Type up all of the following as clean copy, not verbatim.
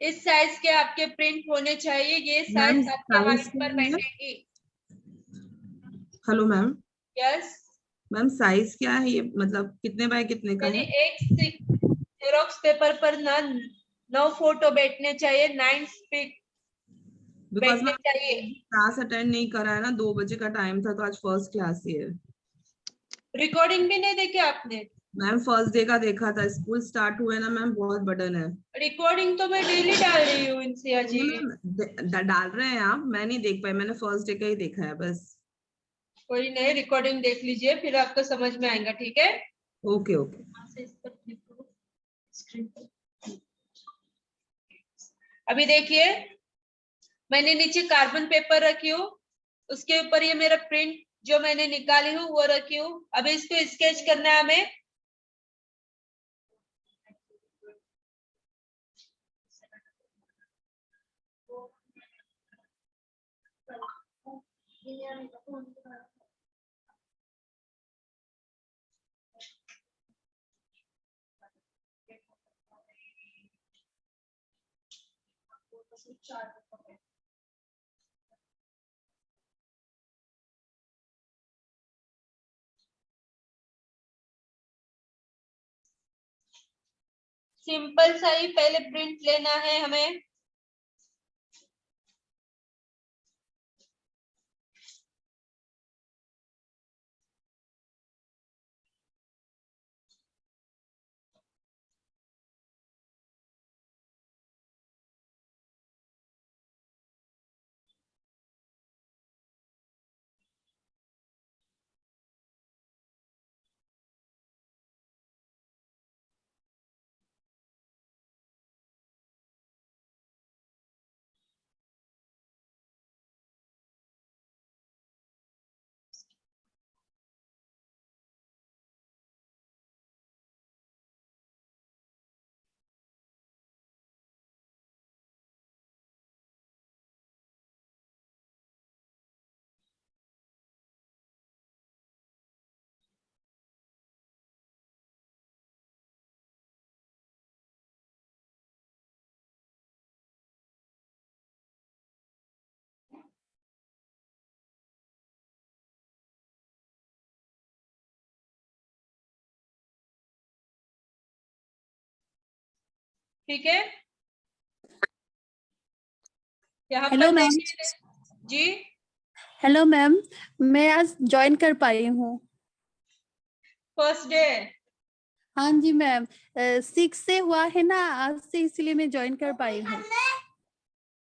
इस साइज के आपके प्रिंट होने चाहिए, ये मैम साइज आपके साइज हाइट क्या पर है? बैठेगी। Hello ma'am. Yes, ma'am size क्या है ये, मतलब कितने बाय कितने का यानी है? एक जेरोक्स पेपर पर ना 9 फोटो बैठने चाहिए, 9 स्पिक बिकॉज बैठने मैम चाहिए। क्लास अटेंड नहीं करा है ना, 2 बजे का टाइम था तो आज फर्स्ट क्लास ही है। रिकॉर्डिंग भी नहीं देखी आपने? मैम फर्स्ट डे का देखा था, स्कूल स्टार्ट हुए ना मैम, बहुत बर्डन है। रिकॉर्डिंग तो मैं डेली डाल रही हूँ इंसिया जी। नहीं मैम डाल रहे हैं आप, मैं नहीं देख पाई, मैंने फर्स्ट डे का ही देखा है बस। कोई नहीं, रिकॉर्डिंग देख लीजिए फिर आपको समझ में आएगा, ठीक है? Okay okay. स्क्रीन पर अभी देखिए, मैंने नीचे कार्बन पेपर रखी हूँ, उसके ऊपर ये मेरा प्रिंट जो मैंने निकाली हूँ वो रखी हूँ। अभी इसको स्केच करना है हमें। सिंपल सा ही पहले प्रिंट लेना है हमें। ठीक है, यहाँ हेलो पर मैम। देखिए जी। हेलो मैम, मैं आज ज्वाइन कर पाई हूँ। First day. हाँ जी मैम, 6 से हुआ है ना आज से, इसलिए मैं ज्वाइन कर पाई हूँ।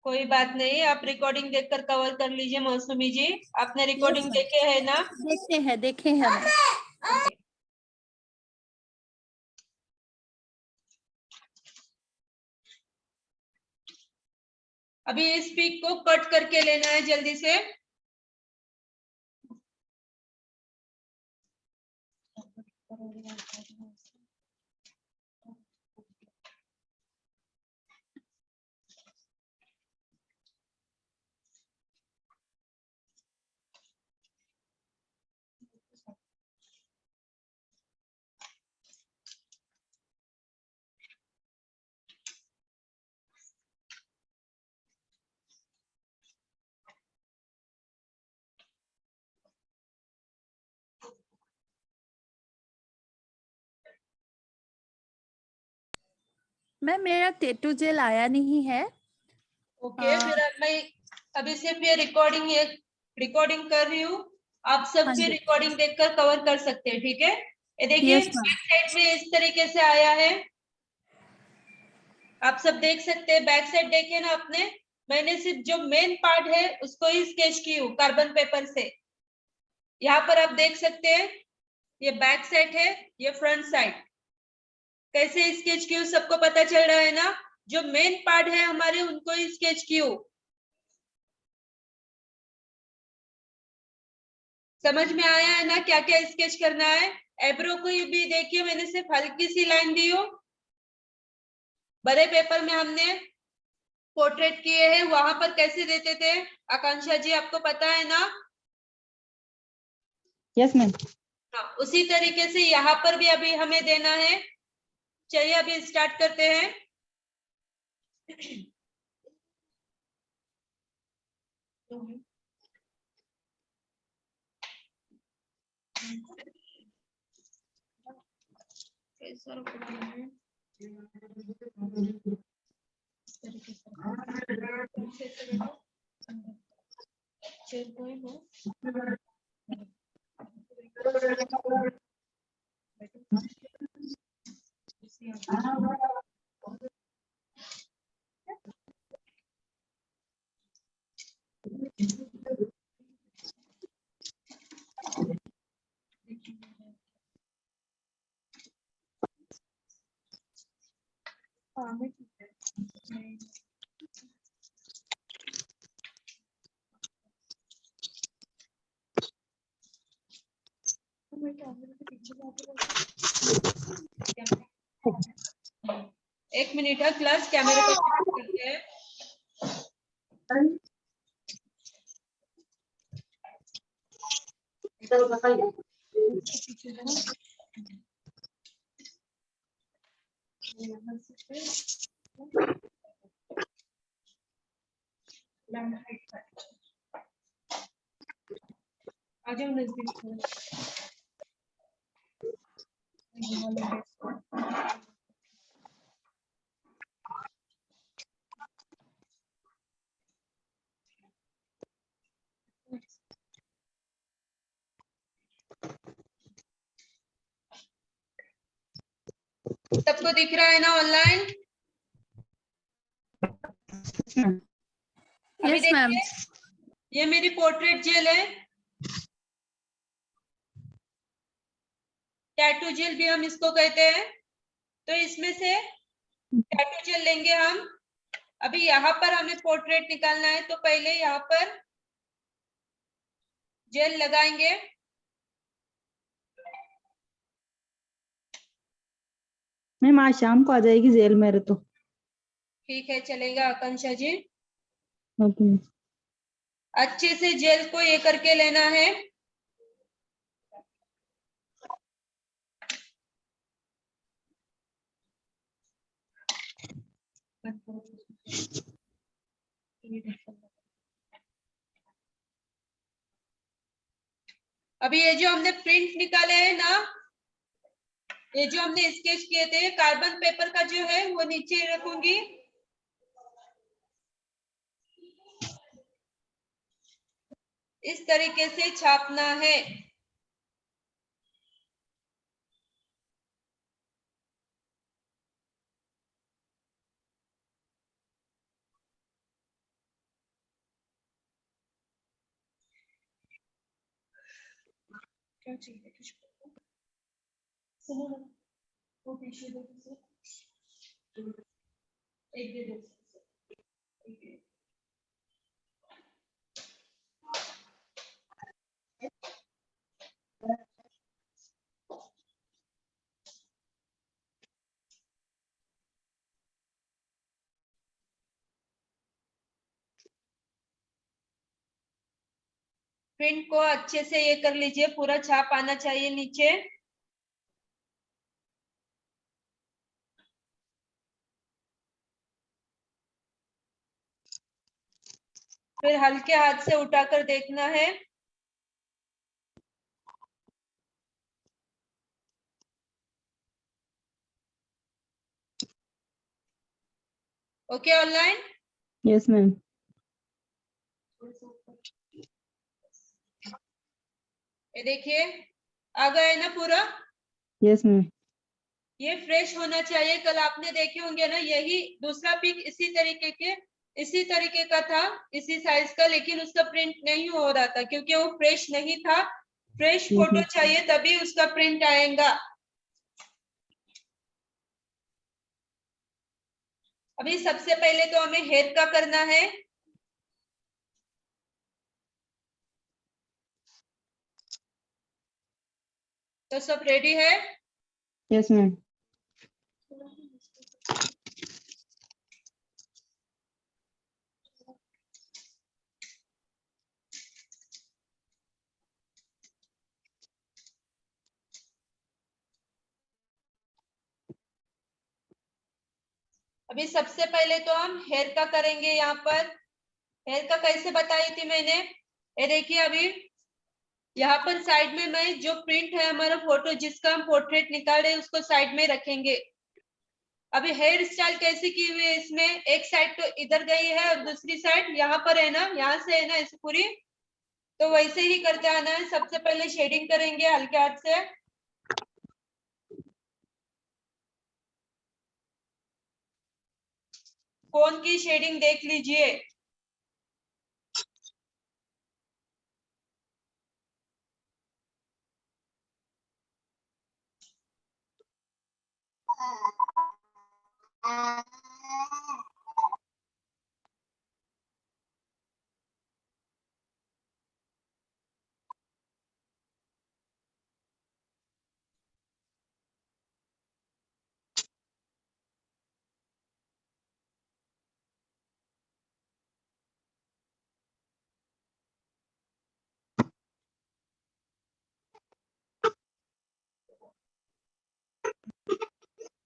कोई बात नहीं, आप रिकॉर्डिंग देखकर कवर कर लीजिए मौसमी जी। आपने रिकॉर्डिंग Yes, देखे है ना? देखे हैं मैम। Okay. अभी इस पिक को कट करके लेना है जल्दी से। मैम मेरा टैटू जेल आया नहीं है। ओके, फिर अब मैं अभी सिर्फ ये रिकॉर्डिंग कर रही हूँ। आप सब हाँ भी जी। रिकॉर्डिंग देखकर कवर कर सकते हैं, ठीक है? ये देखिए, यस मैम। बैक साइड में इस तरीके से आया है, आप सब देख सकते हैं। बैक साइड देखे ना आपने? मैंने सिर्फ जो मेन पार्ट है उसको ही स्केच की हूँ कार्बन पेपर से। यहाँ पर आप देख सकते हैं, ये बैक साइड है, ये फ्रंट साइड। कैसे स्केच की हूँ सबको पता चल रहा है ना? जो मेन पार्ट है हमारे उनको ही स्केच की हूँ। समझ में आया है ना क्या क्या स्केच करना है? एब्रो को भी देखिए, मैंने सिर्फ हल्की सी लाइन दी हो। बड़े पेपर में हमने पोर्ट्रेट किए हैं, वहां पर कैसे देते थे आकांक्षा जी, आपको पता है ना? Yes ma'am. हाँ, उसी तरीके से यहाँ पर भी अभी हमें देना है। चलिए अभी स्टार्ट करते हैं। कैसा रखना है? इस तरीके से। अच्छे से रखो। चेक कोई हो? हाँ, मैं ठीक है। मैं कैमरे के पीछे जाके एक मिनट है क्लास कैमरे को check करते हैं। पीछे जाओ। यहाँ से लैंड हाइट पर। आ जाओ नजदीक थोड़ा। सबको दिख रहा है ना ऑनलाइन? अभी यस मैम। देखिए ये मेरी पोर्ट्रेट जेल है। टैटू जेल भी हम इसको कहते हैं। तो इसमें से टैटू जेल लेंगे हम। अभी यहाँ पर हमें पोर्ट्रेट निकालना है तो पहले यहाँ पर जेल लगाएंगे। मैम आज शाम को आ जाएगी जेल मेरे तो। ठीक है चलेगा आकांक्षा जी। ओके। अच्छे से जेल को ये करके लेना है। अभी ये जो हमने प्रिंट निकाले हैं ना, ये जो हमने स्केच किए थे कार्बन पेपर का जो है वो नीचे रखूंगी। इस तरीके से छापना है। क्या चाहिए तुझको? सुनो ना, वो टिश्यू दो किसी। एक दे दो। एक दे। प्रिंट को अच्छे से ये कर लीजिए, पूरा छाप आना चाहिए नीचे। फिर हल्के हाथ से उठाकर देखना है। Okay online? Yes ma'am. ये देखिए आ गया है ना पूरा। Yes ma'am. ये फ्रेश होना चाहिए। कल आपने देखे होंगे ना, यही दूसरा पिक इसी तरीके का था, इसी साइज का, लेकिन उसका प्रिंट नहीं हो रहा था क्योंकि वो फ्रेश नहीं था। फ्रेश फोटो चाहिए तभी उसका प्रिंट आएगा। अभी सबसे पहले तो हमें हेयर का करना है। तो सब रेडी है? Yes ma'am. अभी सबसे पहले तो हम हेयर का करेंगे। यहाँ पर हेयर का कैसे बताई थी मैंने, ये देखिए अभी यहाँ पर साइड में मैं जो प्रिंट है हमारा फोटो जिसका हम पोर्ट्रेट निकाले उसको साइड में रखेंगे। अभी हेयर स्टाइल कैसे की हुई है, इसमें एक साइड तो इधर गई है और दूसरी साइड यहाँ पर है ना, यहाँ से है ना इस पूरी, तो वैसे ही करते आना है। सबसे पहले शेडिंग करेंगे हल्के हाथ से। फोन की शेडिंग देख लीजिए।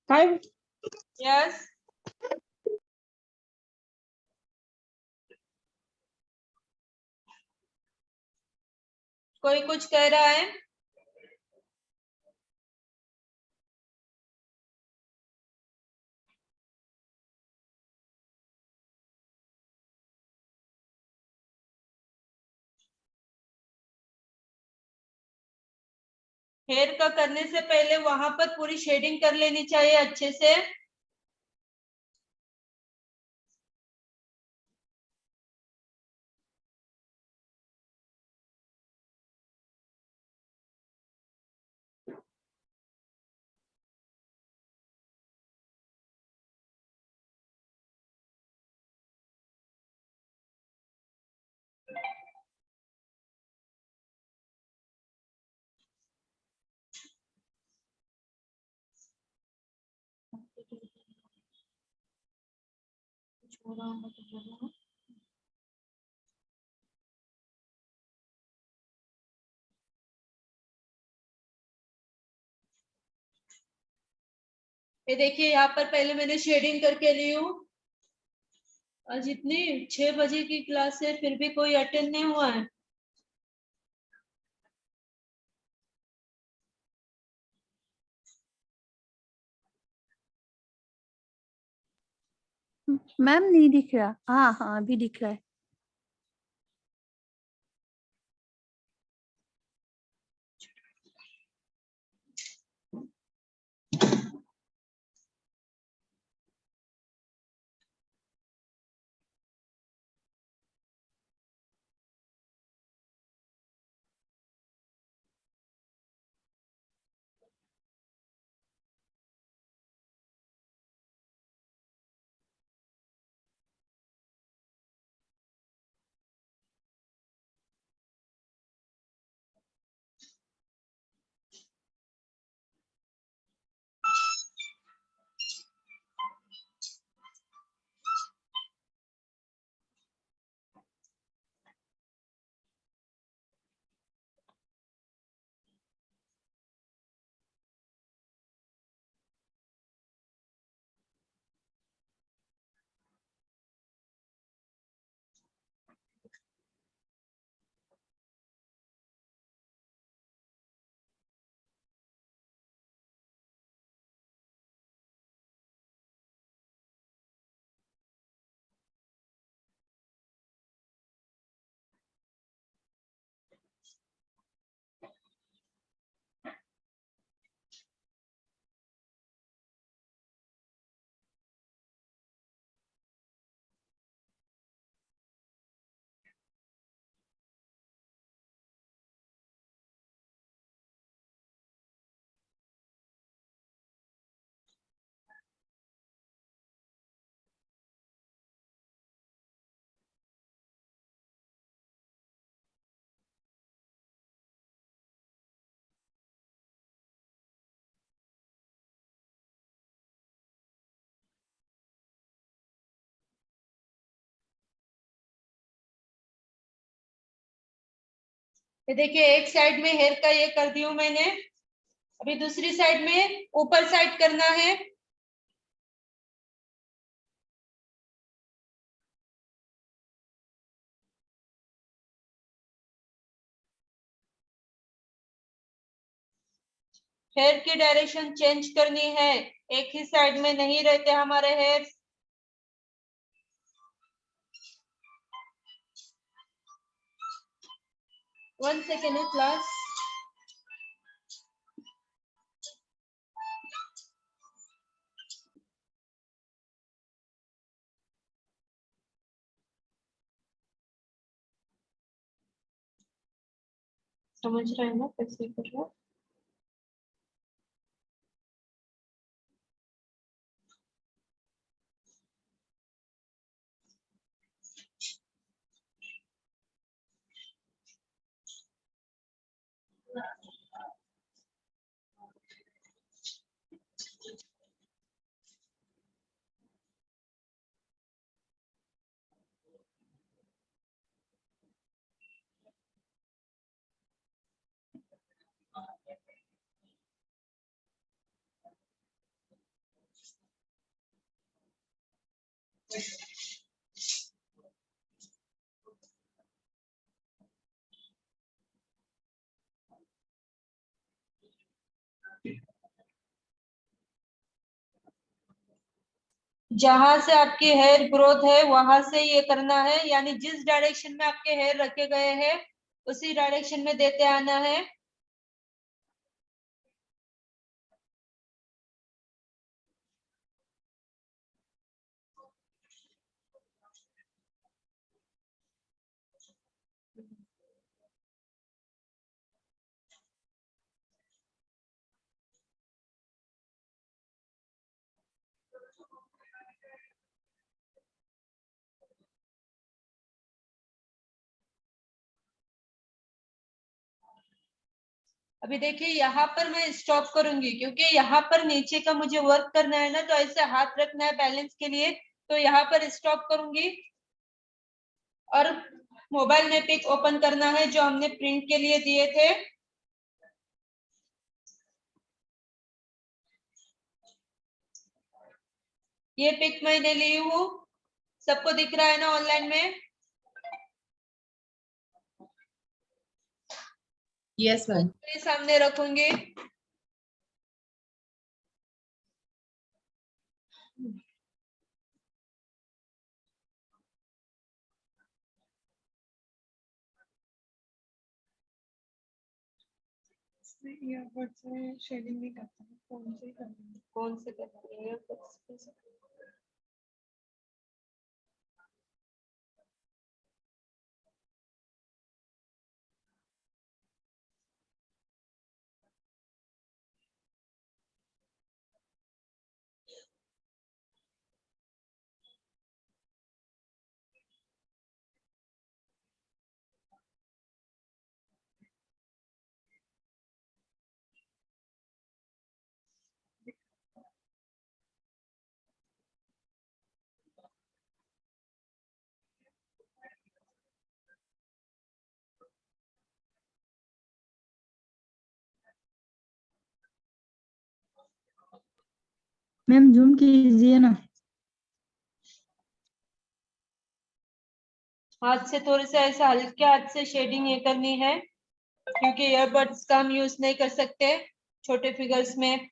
Five. यस, कोई कुछ कह रहा है? हेयर का करने से पहले वहां पर पूरी शेडिंग कर लेनी चाहिए अच्छे से। ये देखिए यहाँ पर पहले मैंने शेडिंग करके ली हूँ। आज इतनी 6 बजे की क्लास है फिर भी कोई अटेंड नहीं हुआ है। मैम नहीं दिख रहा। हाँ हाँ अभी दिख रहा है। ये देखिए एक साइड में हेयर का ये कर दी हूँ मैंने। अभी दूसरी साइड में ऊपर साइड करना है। हेयर की डायरेक्शन चेंज करनी है, एक ही साइड में नहीं रहते हमारे हेयर। वन सेकेंड है क्लास। समझ रहे हैं ना कैसे कर रहा है? जहां से आपकी हेयर ग्रोथ है वहां से ये करना है, यानी जिस डायरेक्शन में आपके हेयर रखे गए हैं उसी डायरेक्शन में देते आना है। अभी देखिए यहाँ पर मैं स्टॉप करूंगी क्योंकि यहाँ पर नीचे का मुझे वर्क करना है ना, तो ऐसे हाथ रखना है बैलेंस के लिए, तो यहाँ पर स्टॉप करूंगी। और मोबाइल में पिक ओपन करना है जो हमने प्रिंट के लिए दिए थे। ये पिक मैंने ली हूँ, सबको दिख रहा है ना ऑनलाइन में? Yes ma'am. मेरे सामने रखूंगी। ईयरबड्स में शेडिंग नहीं करता है, फोन से करना है। कौन से करना है? ईयरबड्स से। मैम जूम कीजिए ना। हाथ से थोड़े से ऐसा हल्के हाथ से शेडिंग ये करनी है क्योंकि ईयरबड्स का हम यूज नहीं कर सकते छोटे फिगर्स में।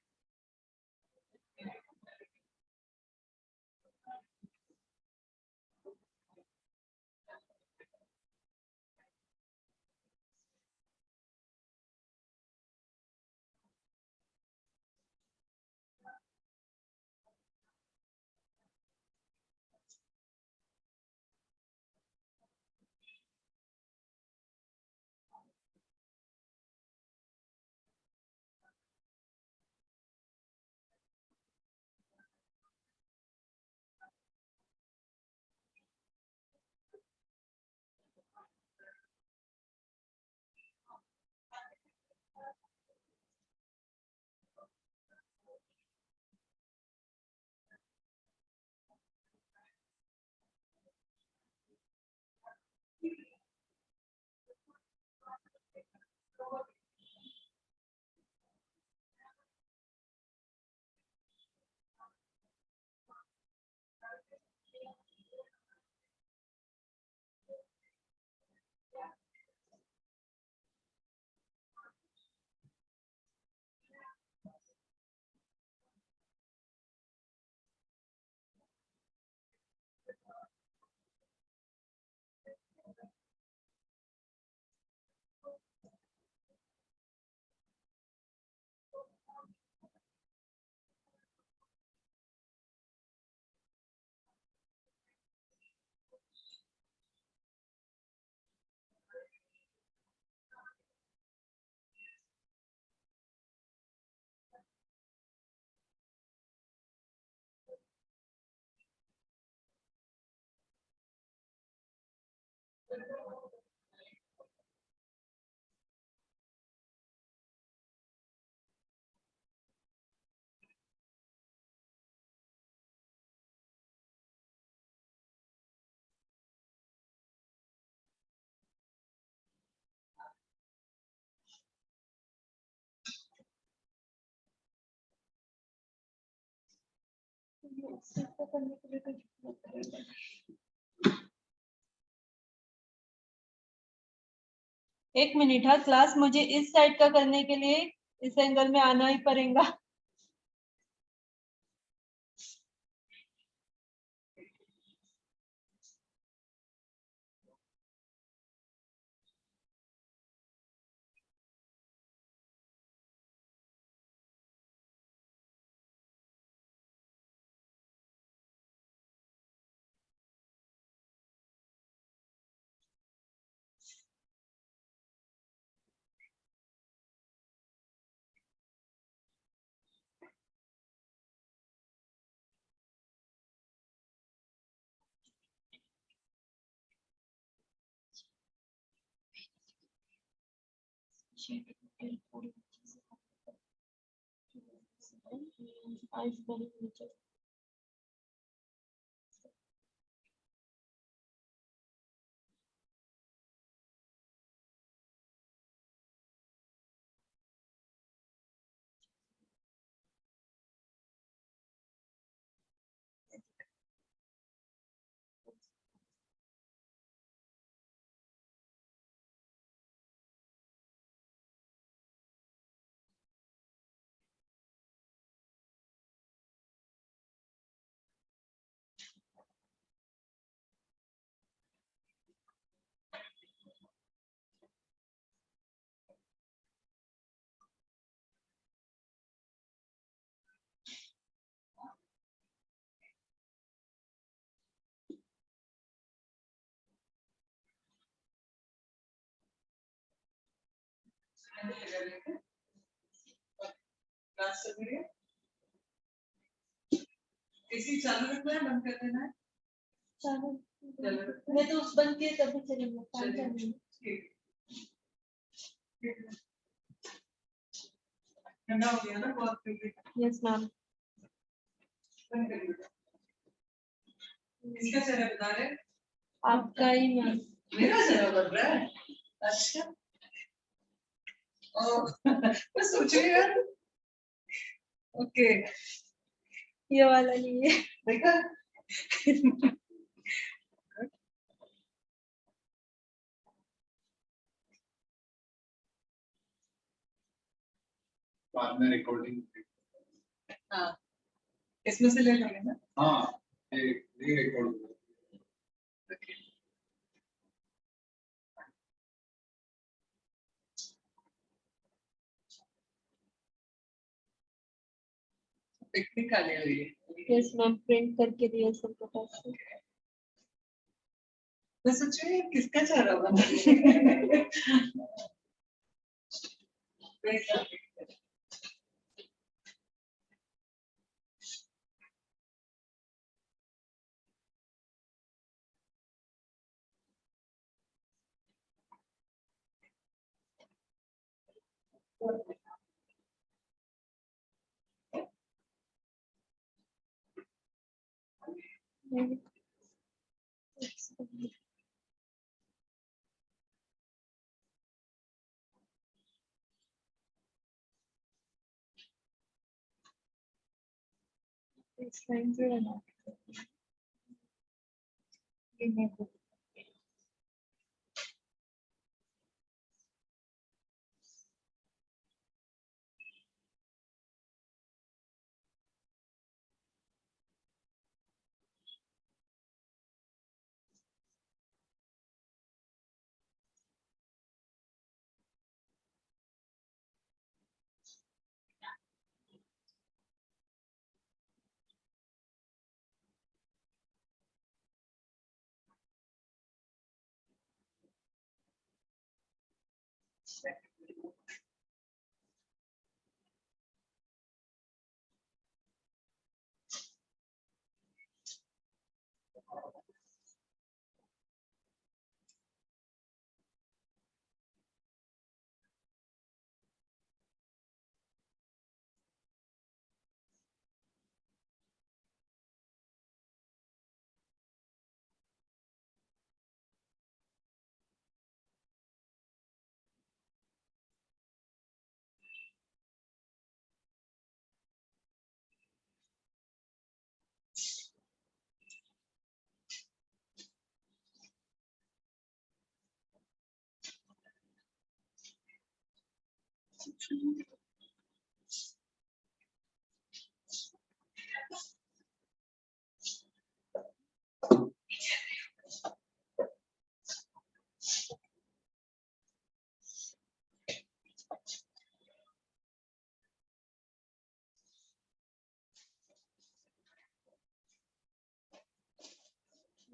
एक मिनट, हाँ क्लास, मुझे इस साइड का करने के लिए इस एंगल में आना ही पड़ेगा। किसी चालू रखना है, बंद कर देना है। मैं तो उस बंद किए तभी चलेंगे। ठंडा हो गया ना बहुत। Yes ma'am. किसका चेहरा बता रहे? आपका ही मैम। मेरा चेहरा बन रहा है? अच्छा। मैं सोच रही यार। ओके। ये वाला नहीं है। देखा? बाद में रिकॉर्डिंग। हाँ, इसमें से ले लेंगे ना। हाँ, ये रिकॉर्ड। पिकनिक आने वाली है। यस मैम, प्रिंट करके दिया सबके पास से। मैं सोच रही हूँ किसका चेहरा बन रहा है। It's fine to run out. Give me a book.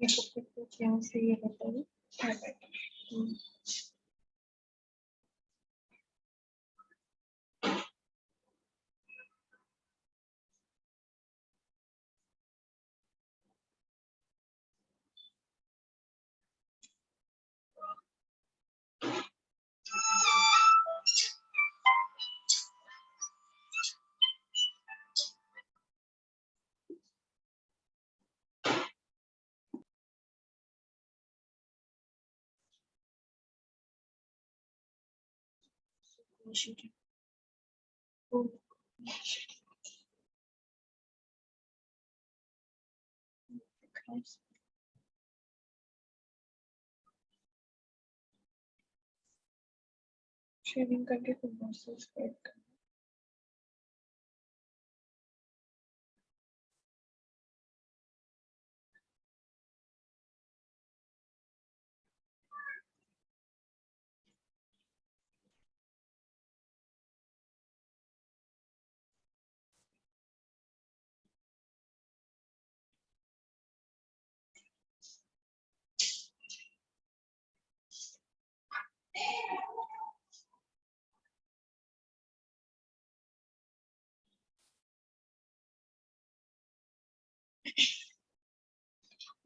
ये कुछ यहाँ से ये बताइए। शेयरिंग करके फिर मैसेज कर।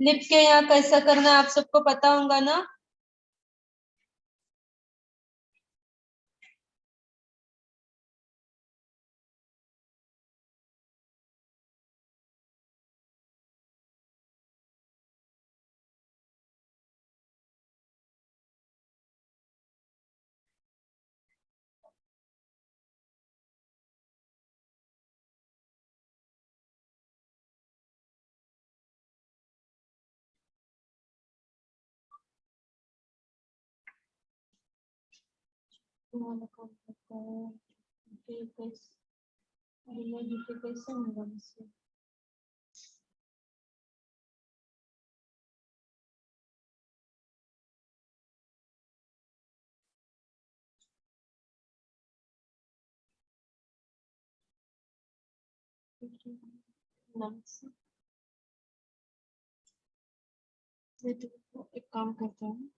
लिप के यहाँ कैसा करना है आप सबको पता होगा ना। कैसे होगा मुझसे। एक काम करता हूँ,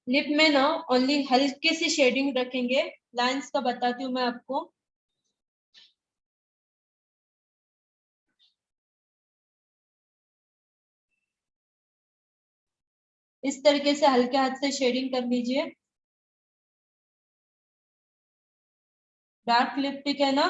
लिप में ना ओनली हल्की सी शेडिंग रखेंगे। लाइंस का बताती हूँ मैं आपको। इस तरीके से हल्के हाथ से शेडिंग कर लीजिए। डार्क लिपस्टिक है ना।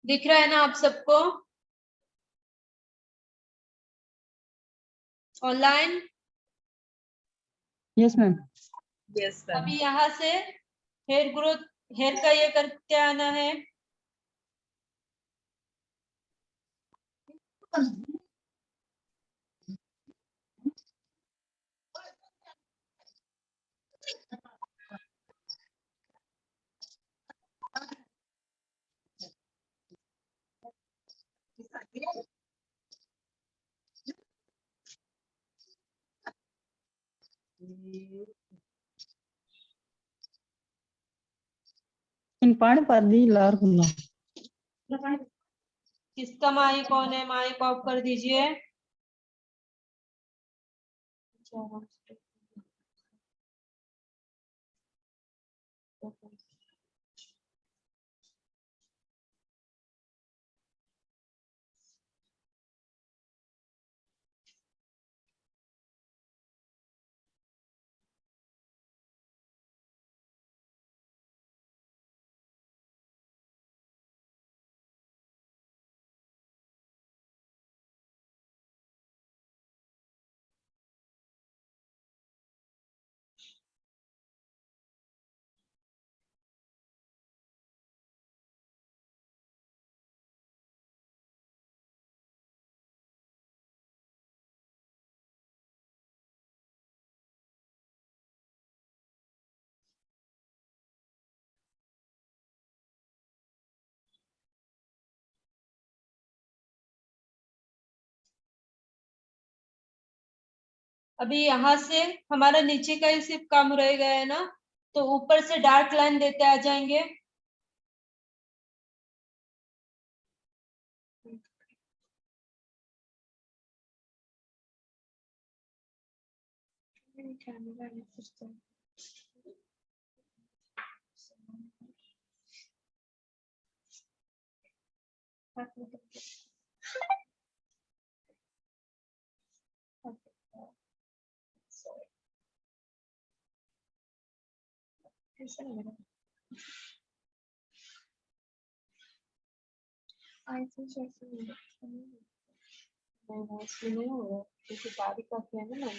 दिख रहा है ना आप सबको online? Yes ma'am. Yes ma'am. अभी यहाँ से हेयर ग्रोथ, हेयर का ये करके आना है। इन पाड़ पर दी लार खुला। किसका माइक ऑन है? माइक ऑफ कर दीजिए। अभी यहाँ से हमारा नीचे का ही सिर्फ काम रह गया है ना, तो ऊपर से डार्क लाइन देते आ जाएंगे। नहीं हो रहा क्योंकि तारीख का क्या है ना।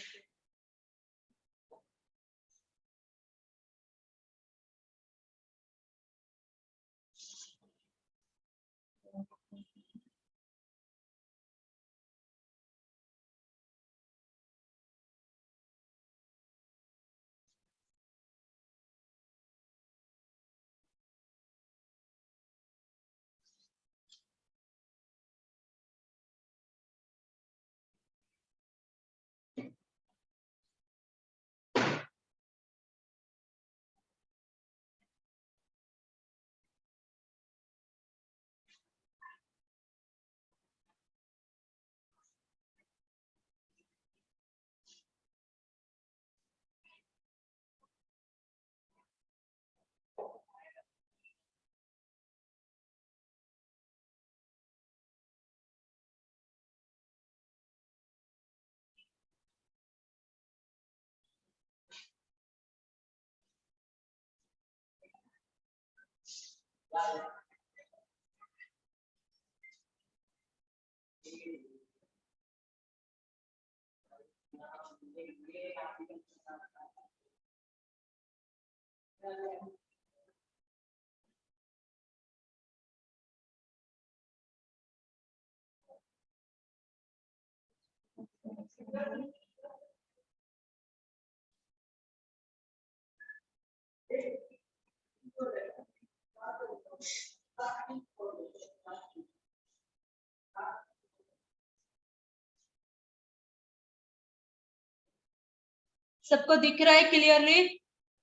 सबको दिख रहा है क्लियरली?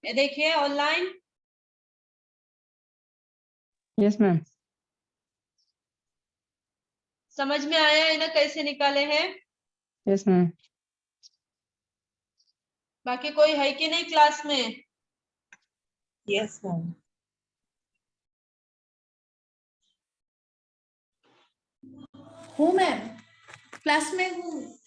ये देखिए ऑनलाइन। Yes ma'am. समझ में आया है ना कैसे निकाले हैं? Yes ma'am. बाकी कोई है कि नहीं क्लास में? Yes ma'am. हूँ मैम, क्लास में हूँ।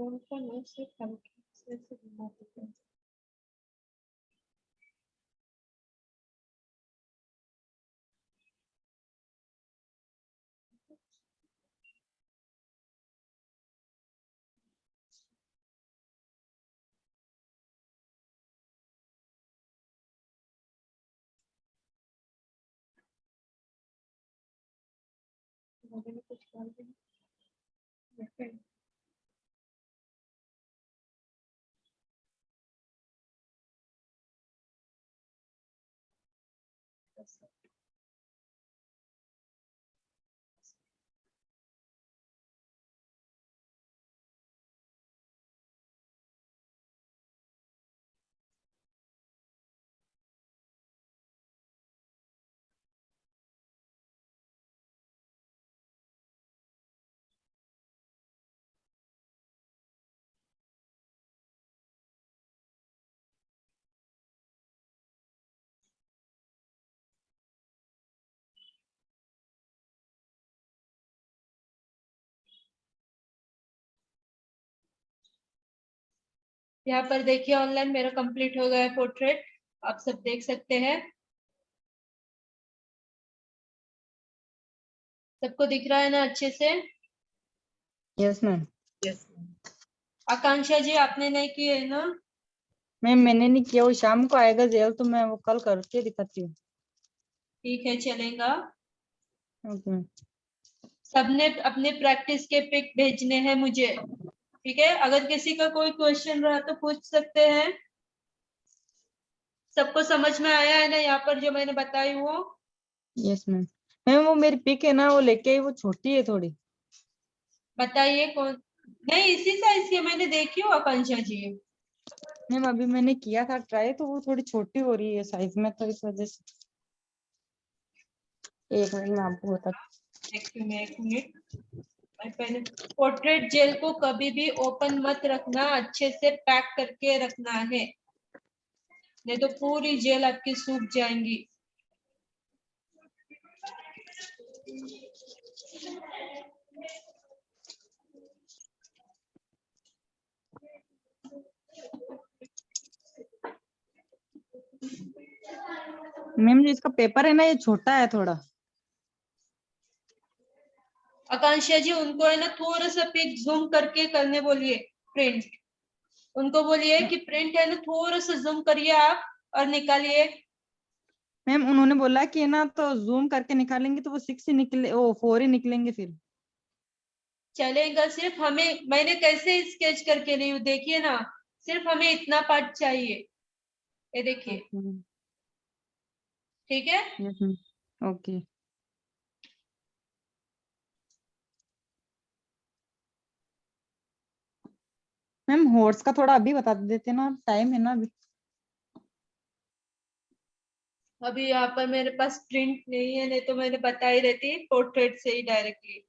फोन को ना सिर्फ हल्के से घुमाते हैं। मैंने कुछ डाल दिया। यहाँ पर देखिए ऑनलाइन मेरा कंप्लीट हो गया है पोर्ट्रेट, आप सब देख सकते हैं। सबको दिख रहा है ना अच्छे से? Yes ma'am. यस आकांक्षा जी आपने नहीं किए है ना? मैम मैंने नहीं किया, वो शाम को आएगा जेल तो मैं वो कल करके दिखाती हूँ। ठीक है चलेगा। Okay ma'am. सबने अपने प्रैक्टिस के पिक भेजने हैं मुझे, ठीक है? अगर किसी का कोई क्वेश्चन रहा तो पूछ सकते हैं। सबको समझ में आया है ना यहाँ पर जो मैंने बताई वो? Yes ma'am. मैम वो मेरी पिक है ना, वो लेके आई, वो छोटी है थोड़ी। बताइए कौन? नहीं इसी साइज की मैंने देखी हो आकांक्षा जी। मैम अभी मैंने किया था ट्राई, तो वो थोड़ी छोटी हो रही है साइज में, तो इस वजह से। एक मिनट में आपको बता। एक मिनट। पहले पोर्ट्रेट जेल को कभी भी ओपन मत रखना, अच्छे से पैक करके रखना है, नहीं तो पूरी जेल आपकी सूख जाएंगी। मैम जो इसका पेपर है ना, ये छोटा है थोड़ा। आकांक्षा जी उनको है ना थोड़ा सा पिक जूम करके करने बोलिए प्रिंट। उनको बोलिए कि प्रिंट है ना थोड़ा सा जूम करिए आप और निकालिए। मैम उन्होंने बोला कि है ना, तो जूम करके निकालेंगे तो वो 6 ही निकले, वो 4 ही निकलेंगे फिर। चलेगा, सिर्फ हमें, मैंने कैसे स्केच करके ली हूँ देखिए ना, सिर्फ हमें इतना पार्ट चाहिए, ये देखिए। ठीक है? Yes ma'am. Okay ma'am, horse का थोड़ा अभी बता देते ना, टाइम है ना अभी। अभी यहाँ पर मेरे पास प्रिंट नहीं है, नहीं तो मैंने बता ही रहती पोर्ट्रेट से ही डायरेक्टली।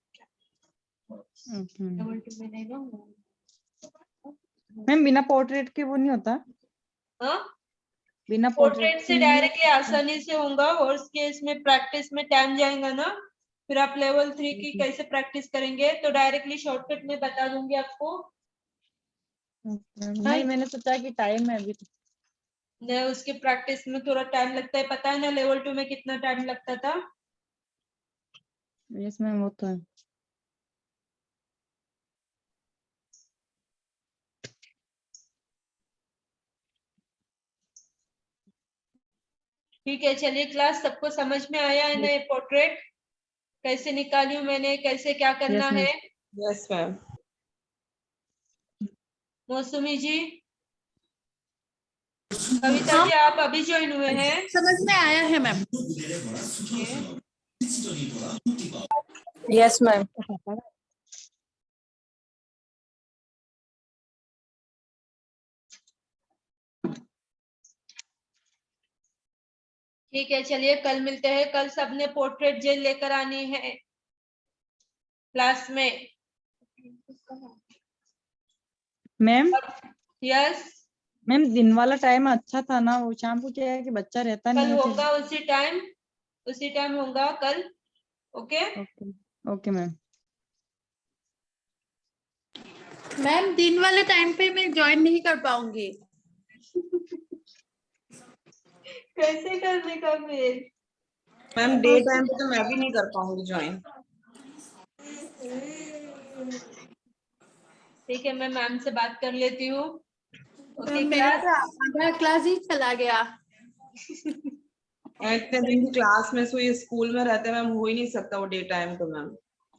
मैम बिना पोर्ट्रेट के वो नहीं होता? हाँ, बिना पोर्ट्रेट पोर्ट्रेट के से नहीं डायरेक्टली होता? आसानी से होगा, और उसके इसमें प्रैक्टिस में टाइम जाएगा ना, फिर आप लेवल 3 की कैसे प्रैक्टिस करेंगे तो डायरेक्टली शॉर्टकट में बता दूंगी आपको। नहीं, मैंने सोचा कि टाइम है अभी तो। नहीं, उसकी प्रैक्टिस में थोड़ा टाइम लगता है, पता है ना लेवल 2 में कितना टाइम लगता था? यस मैम, वो तो है। ठीक है चलिए क्लास, सबको समझ में आया है ना ये पोर्ट्रेट कैसे निकाली हूँ मैंने, कैसे क्या करना यस मैम। है? Yes ma'am. मौसमी जी, कविता जी आप अभी ज्वाइन हुए हैं? समझ में आया है मैम। Yes ma'am. ठीक है चलिए कल मिलते हैं। कल सबने पोर्ट्रेट जेल लेकर आनी है क्लास में। मैम यस, मैम दिन वाला टाइम अच्छा था ना, वो शाम को क्या है कि बच्चा रहता कल नहीं है फिर। होगा उसी टाइम होगा कल। Okay okay okay ma'am. Ma'am दिन वाले टाइम पे मैं ज्वाइन नहीं कर पाऊंगी। कैसे करने का फिर? मैम डे टाइम पे तो मैं भी नहीं कर पाऊंगी ज्वाइन। ठीक है, मैं मैम से बात कर लेती हूँ। ओके मेरा क्लास। तो आधा क्लास ही चला गया। इतने दिन की क्लास में सो ये स्कूल में रहते हैं मैम, हो ही नहीं सकता वो डे टाइम तो मैम।